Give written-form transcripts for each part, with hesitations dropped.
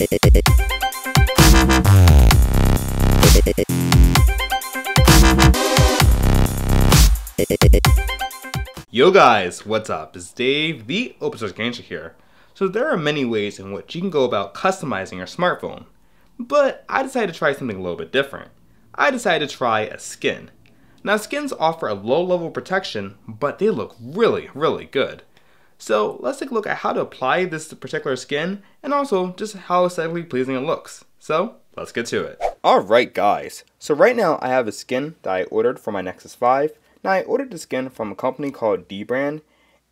Yo guys, what's up? It's Dave, the open source gangster here. So there are many ways in which you can go about customizing your smartphone, but I decided to try something a little bit different. I decided to try a skin. Now skins offer a low level of protection, but they look really good. So let's take a look at how to apply this particular skin and also just how aesthetically pleasing it looks. So let's get to it. Alright guys, so right now I have a skin that I ordered for my Nexus 5. Now I ordered the skin from a company called dBrand,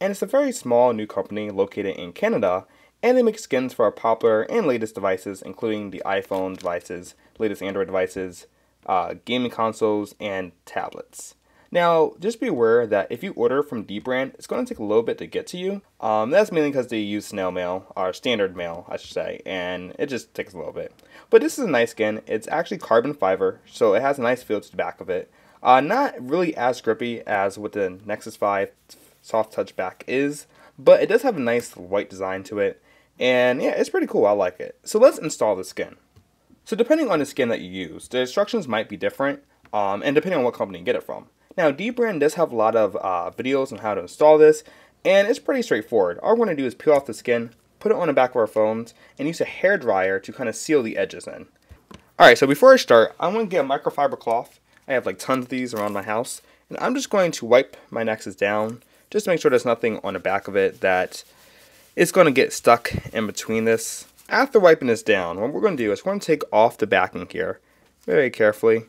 and it's a very small new company located in Canada, and they make skins for our popular and latest devices, including the iPhone devices, latest Android devices, gaming consoles, and tablets. Now, just be aware that if you order from dBrand, it's going to take a little bit to get to you. That's mainly because they use snail mail, or standard mail, I should say, and it just takes a little bit. But this is a nice skin. It's actually carbon fiber, so it has a nice feel to the back of it. Not really as grippy as what the Nexus 5 soft touch back is, but it does have a nice white design to it, and yeah, it's pretty cool. I like it. So let's install the skin. So depending on the skin that you use, the instructions might be different, and depending on what company you get it from. Now, dBrand does have a lot of videos on how to install this, and it's pretty straightforward. All we're going to do is peel off the skin, put it on the back of our phones, and use a hairdryer to kind of seal the edges in. Alright, so before I start, I'm going to get a microfiber cloth. I have like tons of these around my house, and I'm just going to wipe my Nexus down just to make sure there's nothing on the back of it that is going to get stuck in between this. After wiping this down, what we're going to do is we're going to take off the backing here very carefully.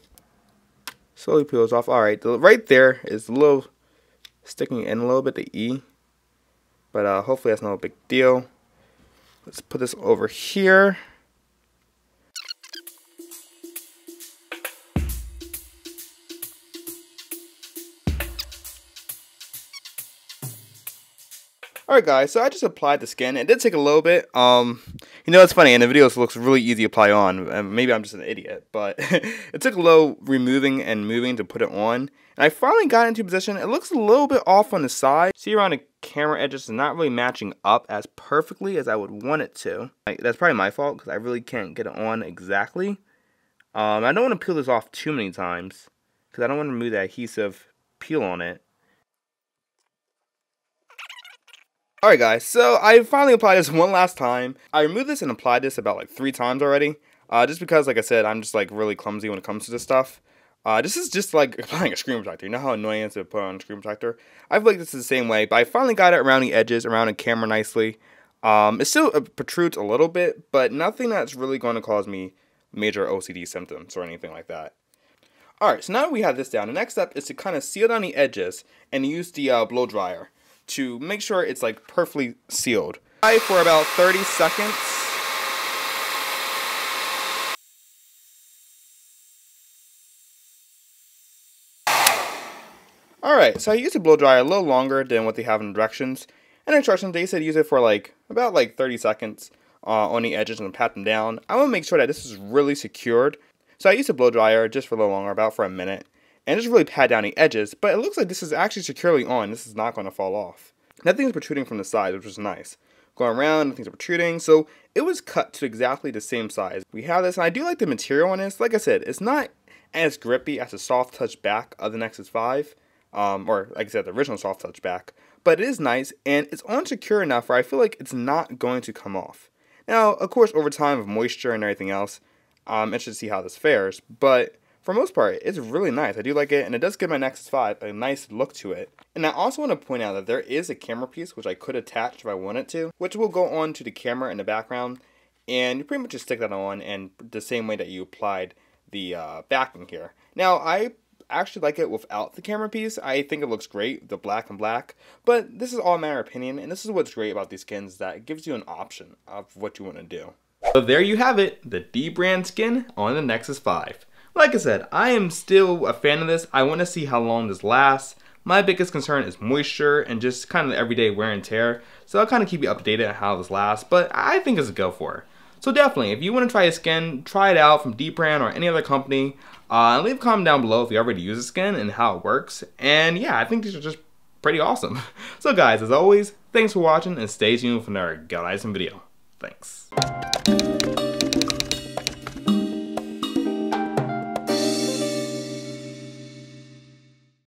Slowly peels off. Alright, right there is a little sticking in a little bit, the E, but hopefully that's no big deal. Let's put this over here. Alright guys, so I just applied the skin. It did take a little bit. You know, it's funny, in the videos it looks really easy to apply on, and maybe I'm just an idiot, but it took a little removing and moving to put it on. And I finally got into position. It looks a little bit off on the side. See around the camera edges, it's not really matching up as perfectly as I would want it to. That's probably my fault, because I really can't get it on exactly. I don't want to peel this off too many times, because I don't want to remove the adhesive peel on it. Alright guys, so I finally applied this one last time. I removed this and applied this about like 3 times already. Just because, like I said, I'm just like really clumsy when it comes to this stuff. This is just like applying a screen protector. You know how annoying it is to put on a screen protector? I feel like this is the same way, but I finally got it around the edges, around the camera nicely. It still protrudes a little bit, but nothing that's really going to cause me major OCD symptoms or anything like that. Alright, so now that we have this down, the next step is to kind of seal down the edges and use the blow dryer to make sure it's like perfectly sealed. For about 30 seconds. Alright, so I used a blow dryer a little longer than what they have in the directions. And instructions, they said use it for about 30 seconds on the edges and pat them down. I want to make sure that this is really secured. So I used a blow dryer just for a little longer, about for a minute. And just really pat down the edges, but it looks like this is actually securely on. This is not going to fall off. Nothing's protruding from the sides, which is nice. Going around, nothing's protruding, so it was cut to exactly the same size. We have this, and I do like the material on this. Like I said, it's not as grippy as the soft touch back of the Nexus 5, or like I said, the original soft touch back, but it is nice, and it's on secure enough where I feel like it's not going to come off. Now, of course, over time with moisture and everything else, I'm interested to see how this fares, but for the most part, it's really nice. I do like it, and it does give my Nexus 5 a nice look to it. And I also want to point out that there is a camera piece which I could attach if I wanted to, which will go on to the camera in the background, and you pretty much just stick that on and the same way that you applied the backing here. Now, I actually like it without the camera piece. I think it looks great, the black and black, but this is all a matter of opinion, and this is what's great about these skins, that it gives you an option of what you want to do. So there you have it, the dBrand skin on the Nexus 5. Like I said, I am still a fan of this. I want to see how long this lasts. My biggest concern is moisture and just kind of the everyday wear and tear. So I'll kind of keep you updated on how this lasts, but I think it's a go for it. So definitely, if you want to try a skin, try it out from dBrand or any other company. Leave a comment down below if you already use a skin and how it works. And yeah, I think these are just pretty awesome. So guys, as always, thanks for watching and stay tuned for another guidance video. Thanks.